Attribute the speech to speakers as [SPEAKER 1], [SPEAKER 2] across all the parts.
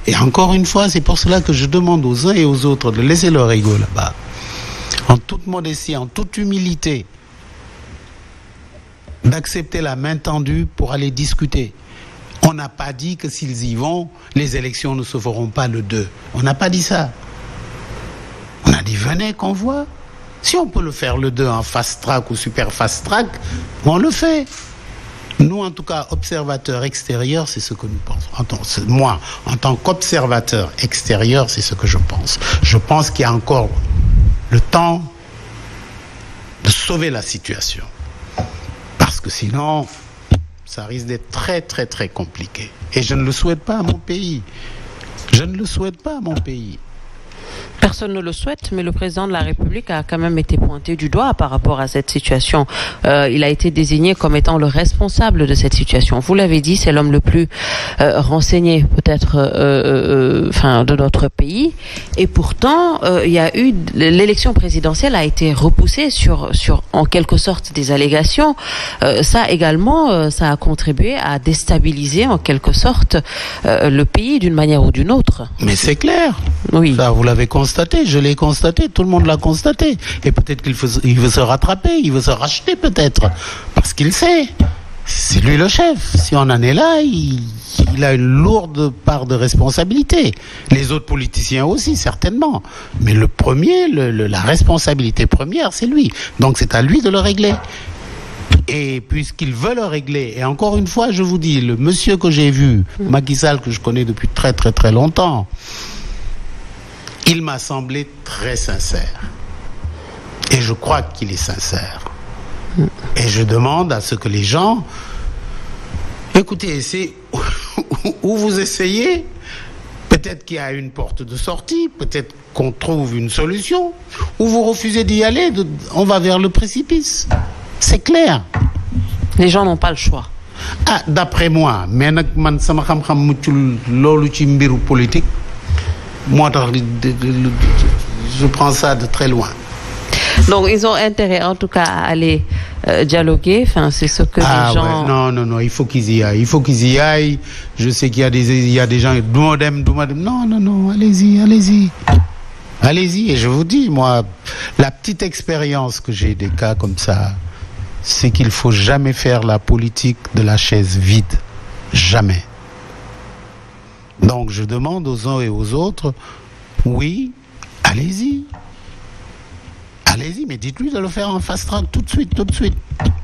[SPEAKER 1] Et encore une fois, c'est pour cela que je demande aux uns et aux autres de laisser leur ego là-bas, en toute modestie, en toute humilité, d'accepter la main tendue pour aller discuter. On n'a pas dit que s'ils y vont, les élections ne se feront pas le 2. On n'a pas dit ça. On a dit venez qu'on voit. Si on peut le faire le 2 en fast track ou super fast track, on le fait. Nous, en tout cas, observateurs extérieurs, c'est ce que nous pensons. Moi, en tant qu'observateur extérieur, c'est ce que je pense. Je pense qu'il y a encore le temps de sauver la situation. Parce que sinon, ça risque d'être très, très, très compliqué. Et je ne le souhaite pas à mon pays. Je ne le souhaite pas à mon pays.
[SPEAKER 2] Personne ne le souhaite, mais le président de la République a quand même été pointé du doigt par rapport à cette situation. Il a été désigné comme étant le responsable de cette situation. Vous l'avez dit, c'est l'homme le plus renseigné peut-être de notre pays. Et pourtant, il y a eu l'élection présidentielle a été repoussée sur en quelque sorte des allégations. Ça également, ça a contribué à déstabiliser en quelque sorte le pays d'une manière ou d'une autre.
[SPEAKER 1] Mais c'est clair.
[SPEAKER 2] Oui.
[SPEAKER 1] Ça, vous l'avez constaté, je l'ai constaté, tout le monde l'a constaté. Et peut-être qu'il veut se rattraper, il veut se racheter peut-être. Parce qu'il sait, c'est lui le chef. Si on en est là, il a une lourde part de responsabilité. Les autres politiciens aussi, certainement. Mais le premier, la responsabilité première, c'est lui. Donc c'est à lui de le régler. Et puisqu'il veut le régler, et encore une fois, je vous dis, le monsieur que j'ai vu, Macky Sall, que je connais depuis très très très longtemps, il m'a semblé très sincère. Et je crois qu'il est sincère. Et je demande à ce que les gens... Écoutez, c'est où vous essayez, peut-être qu'il y a une porte de sortie, peut-être qu'on trouve une solution, ou vous refusez d'y aller, on va vers le précipice. C'est clair.
[SPEAKER 2] Les gens n'ont pas le choix.
[SPEAKER 1] Ah, d'après moi, mais nag man sama xam-xam muccul lolu ci mbiru politique. Moi, je prends ça de très loin.
[SPEAKER 2] Donc, ils ont intérêt, en tout cas, à aller dialoguer. Enfin, c'est ce que les gens...
[SPEAKER 1] Ouais. Non, il faut qu'ils y aillent. Il faut qu'ils y aillent. Je sais qu'il y a des gens... Non, allez-y. Allez-y. Et je vous dis, moi, la petite expérience que j'ai des cas comme ça, c'est qu'il ne faut jamais faire la politique de la chaise vide. Jamais. Donc je demande aux uns et aux autres, oui, allez-y, mais dites-lui de le faire en fast track tout de suite.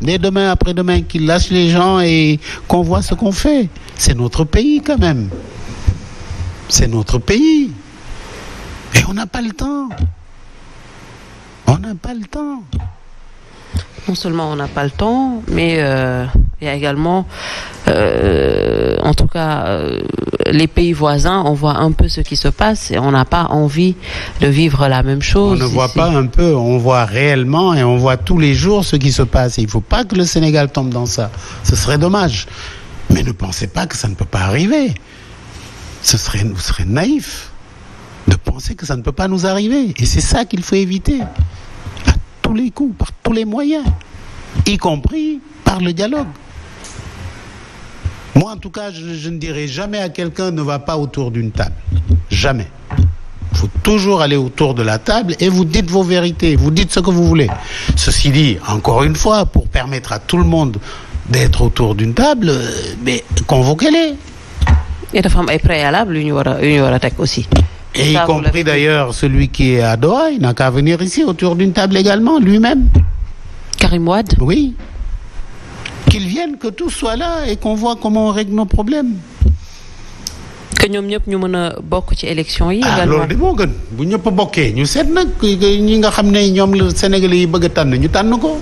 [SPEAKER 1] Dès demain, après-demain, qu'il lâche les gens et qu'on voit ce qu'on fait. C'est notre pays quand même. C'est notre pays. Et on n'a pas le temps.
[SPEAKER 2] Non seulement on n'a pas le temps, mais il y a également, en tout cas, les pays voisins, on voit un peu ce qui se passe et on n'a pas envie de vivre la même chose.
[SPEAKER 1] On ne voit pas un peu, on voit réellement et on voit tous les jours ce qui se passe. Et il ne faut pas que le Sénégal tombe dans ça. Ce serait dommage. Mais ne pensez pas que ça ne peut pas arriver. Vous serez naïf de penser que ça ne peut pas nous arriver. Et c'est ça qu'il faut éviter. Tous les coups, par tous les moyens, y compris par le dialogue. Moi, en tout cas, je ne dirai jamais à quelqu'un ne va pas autour d'une table. Jamais. Il faut toujours aller autour de la table et vous dites vos vérités, vous dites ce que vous voulez. Ceci dit, encore une fois, pour permettre à tout le monde d'être autour d'une table, mais convoquez-les.
[SPEAKER 2] Et de femmes préalables, l'Union aussi.
[SPEAKER 1] Et y compris d'ailleurs celui qui est à Doha, il n'a qu'à venir ici autour d'une table également, lui-même.
[SPEAKER 2] Karim Wade?
[SPEAKER 1] Oui. Qu'il vienne, que tout soit là et qu'on voit comment on règle nos problèmes.
[SPEAKER 2] Que ñoom ñëpp ñu mën a bokk ci élection yi également.
[SPEAKER 1] Loolu de moo gën bu ñëpp bokkee ñu seet nag ñi nga xam ne ñoom la Sénégalais yi bëgg a tànn ñu tànn ko.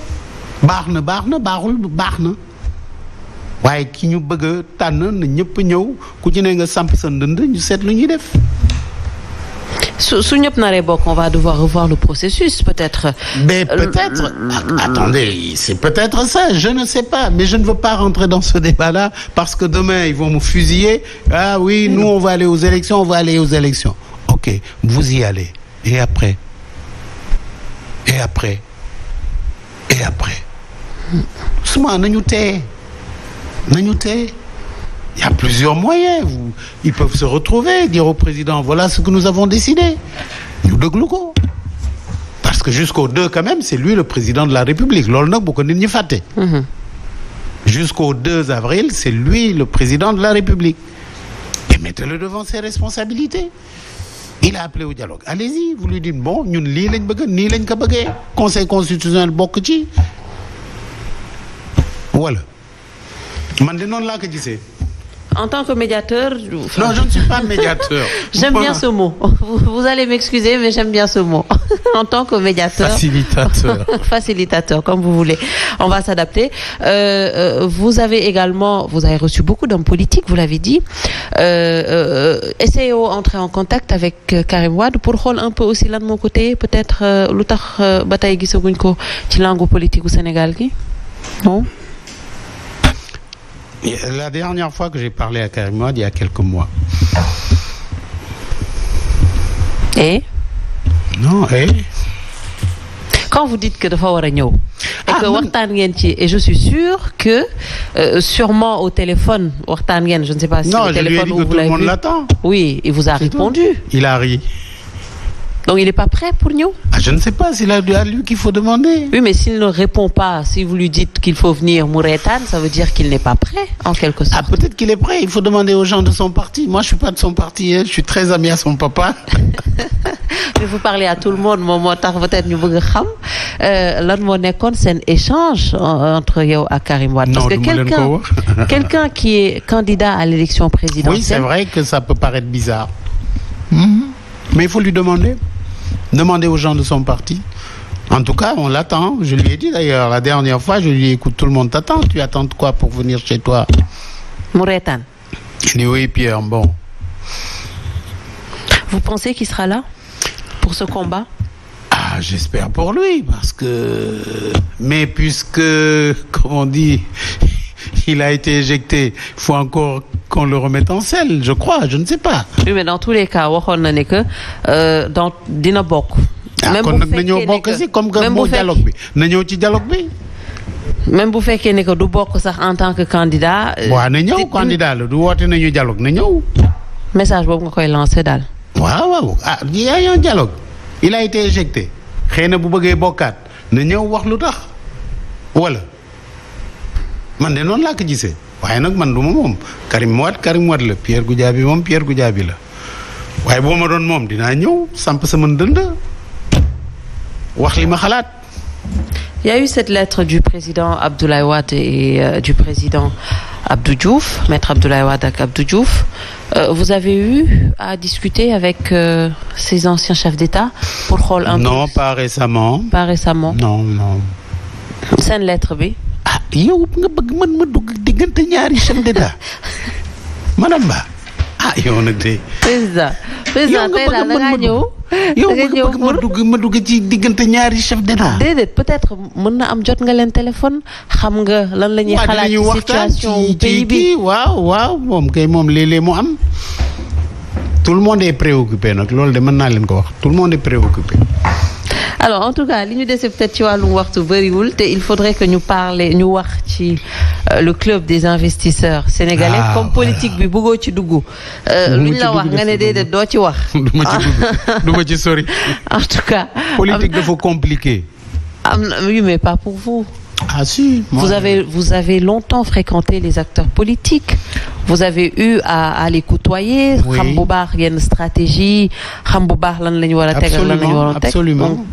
[SPEAKER 1] baax na baaxul baax na. waaye ki ñu bëgg a tànn na ñëpp ñëw ku ci ne nga samp sa ndënd ñu seet lu ñuy def.
[SPEAKER 2] On va devoir revoir le processus, peut-être.
[SPEAKER 1] Mais peut-être. Attendez, c'est peut-être ça, je ne sais pas. Mais je ne veux pas rentrer dans ce débat-là parce que demain, ils vont me fusiller. Ah oui, nous, on va aller aux élections, Ok, vous y allez. Et après? Souvent, nañu tee. Il y a plusieurs moyens. Ils peuvent se retrouver, dire au président, voilà ce que nous avons décidé. Ñu déglu ko. Parce que jusqu'au 2, quand même, c'est lui le président de la République. Loolu nag bu ko nit ñi fàtte. Jusqu'au 2 avril, c'est lui le président de la République. Et mettez-le devant ses responsabilités. Il a appelé au dialogue. Allez-y, vous lui dites, bon, ñun lii lañ bëgg, nii lañ ko bëggee. Conseil constitutionnel bokk ci. Voilà. Man de noonu laa ko gisee.
[SPEAKER 2] En tant que médiateur...
[SPEAKER 1] Non, je ne suis pas médiateur.
[SPEAKER 2] J'aime bien ce mot. Vous allez m'excuser, mais j'aime bien ce mot. En tant que médiateur...
[SPEAKER 1] Facilitateur.
[SPEAKER 2] Facilitateur, comme vous voulez. On va s'adapter. Vous avez reçu beaucoup d'hommes politiques, vous l'avez dit. Essayez d'entrer en contact avec Karim Wade pour xool un peu aussi lan de mon côté, peut-être lu tax ba tey gisaguñ ko ci langue politique au Sénégal gi. Non?
[SPEAKER 1] La dernière fois que j'ai parlé à Karim Wade, il y a quelques mois.
[SPEAKER 2] Et?
[SPEAKER 1] Non, et?
[SPEAKER 2] Quand vous dites que dafa war a ñëw. Et que waxtaan ngeen ci, et je suis sûre que sûrement au téléphone waxtaan ngeen, je ne sais pas si
[SPEAKER 1] non,
[SPEAKER 2] au téléphone
[SPEAKER 1] où vous l'avez vu. Non, je lui ai dit que tout le monde l'attend.
[SPEAKER 2] Oui, il vous a répondu.
[SPEAKER 1] Il a ri.
[SPEAKER 2] Donc il n'est pas prêt pour ñëw?
[SPEAKER 1] Je ne sais pas, c'est à lui qu'il faut demander.
[SPEAKER 2] Oui, mais s'il ne répond pas, si vous lui dites qu'il faut venir mu reetaan, ça veut dire qu'il n'est pas prêt, en quelque sorte.
[SPEAKER 1] Peut-être qu'il est prêt. Il faut demander aux gens de son parti. Moi, je suis pas de son parti. Je suis très ami à son papa.
[SPEAKER 2] Mais vous parlez à tout le monde, moom moo tax peut-être ñu bëgg a xam lan moo nekkoon seen échange entre yow ak Karim Wade. Parce que quelqu'un qui est candidat à l'élection présidentielle.
[SPEAKER 1] Oui, c'est vrai que ça peut paraître bizarre. Mais il faut lui demander. Demander aux gens de son parti. En tout cas, on l'attend. Je lui ai dit d'ailleurs la dernière fois, je lui ai dit, écoute, tout le monde t'attend. Tu attends quoi pour venir chez toi?
[SPEAKER 2] Mu reetaan.
[SPEAKER 1] Il dit oui, Pierre, bon.
[SPEAKER 2] Vous pensez qu'il sera là pour ce combat?
[SPEAKER 1] J'espère pour lui, parce que... Mais puisque, comme on dit, il a été éjecté, il faut encore qu'on le remette en selle, je crois, je ne sais pas.
[SPEAKER 2] Oui, mais dans tous les cas, waxoon na ne que dina bokk.
[SPEAKER 1] Même kon nag na ñëw bokk si comme que moo dialogue bi na ñëw ci dialogue bi.
[SPEAKER 2] Même bu fekkee ne que du bokk sax en tant que candidat.
[SPEAKER 1] waaw na ñëw candidat la du woote nañu dialogue na ñëw.
[SPEAKER 2] Message boobu nga koy lancer daal.
[SPEAKER 1] waaw il y a un dialogue. Il a été éjecté. xëy na bu bëggee bokkaat na ñëw wax lu tax wala man de noonu laa ko gisee waaye nag man du ma moom Karim Wade la Pierre Goudiaby moom Pierre Goudiaby la waaye boo ma doon moom dinaa ñëw samp sama ndënd wax li ma xalaat.
[SPEAKER 2] Il y a eu cette lettre du président Abdoulaye Wade et du président Abdou Diouf, maître Abdoulaye Wade ak Abdou Diouf. Vous avez eu à discuter avec ces anciens chefs d'État pour xool un peu?
[SPEAKER 1] Non, pas récemment.
[SPEAKER 2] Pas récemment.
[SPEAKER 1] Non.
[SPEAKER 2] Seen lettre bi.
[SPEAKER 1] yow nga bëgg man ma dugg diggante ñaari chef d'État madame Ba yow nag de.
[SPEAKER 2] président tey daal da ngaa ñëw.
[SPEAKER 1] yow nga bëgg ma dugg ci diggante ñaari chef d'État.
[SPEAKER 2] déedéet peut-être mën na am jot nga leen téléphone xam nga lan la ñuy xalaat ci situation pays bi.
[SPEAKER 1] waaw moom kay moom léeg-léeg mu am. tout le monde est préoccupé nag loolu de mën naa leen ko wax tout le monde est préoccupé.
[SPEAKER 2] Alors en tout cas li ñu dese peut-être ci wàllum waxtu bëriwul te il faudrait que ñu wax ci le club des investisseurs sénégalais. Comme politique bi bëggoo ci dugg. luñ la wax nga ne déedéet doo ci wax.
[SPEAKER 1] du ma ci sori.
[SPEAKER 2] En tout cas.
[SPEAKER 1] politique dafa compliqué.
[SPEAKER 2] Oui, mais pas pour vous.
[SPEAKER 1] Si.
[SPEAKER 2] Vous avez longtemps fréquenté les acteurs politiques. Vous avez eu à les côtoyer. Xam bu baax yenn stratégie xam bu baax lan la ñu war a tegal lan la ñu war a teg.
[SPEAKER 1] Absolument.